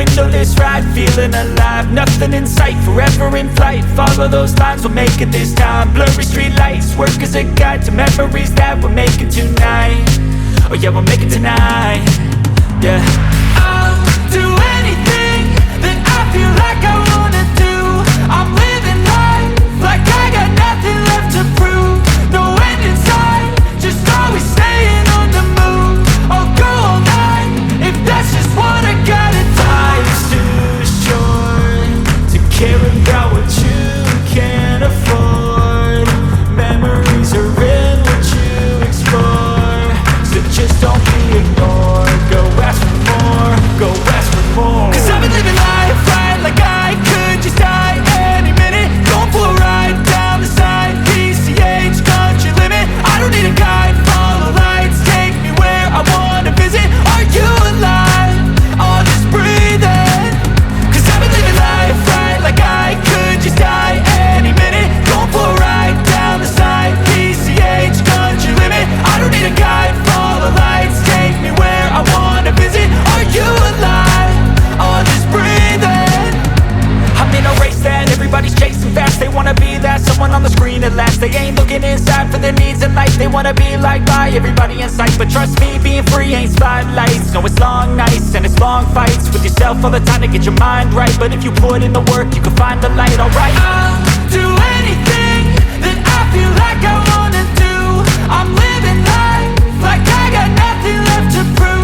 rekindle this ride, feeling alive. Nothing in sight, forever in flight. Follow those lines, we'll make it this time. Blurry street lights, work as a guide to memories that we're making tonight. Oh yeah, we'll make it tonight. Yeah, I'll do anything that I feel like I wanna do. I'm living life like I got nothing left to prove. No end in sight, just always staying on the move. I'll go all night if that's just what I gotta do. Life's too short to care about what you can't afford. Memories are in what you explore, so just don't be ignored. Go ask for more, go ask for more. Cause I've been living life right like I could just die any minute. Going for a ride down the side, PCH country limit. I don't need a guide, follow lights, take me where I wanna visit. Are you alive? Or just breathing? Cause I've been living life right like I could just die any minute. Going for a ride down the side, PCH country limit. I don't need a guide, follow lights, take me where I wanna visit. Are you alive? Or just breathing? I'm in a race that everybody's chasing fast. They wanna be that someone on the screen at last. They ain't looking inside for their needs in life. They wanna be liked by everybody in sight. But trust me, being free ain't spotlights. No, it's long nights and it's long fights with yourself all the time to get your mind right. But if you put in the work, you can find the light, alright. I'll do anything that I feel like I wanna do. I'm living life like I got nothing left to prove.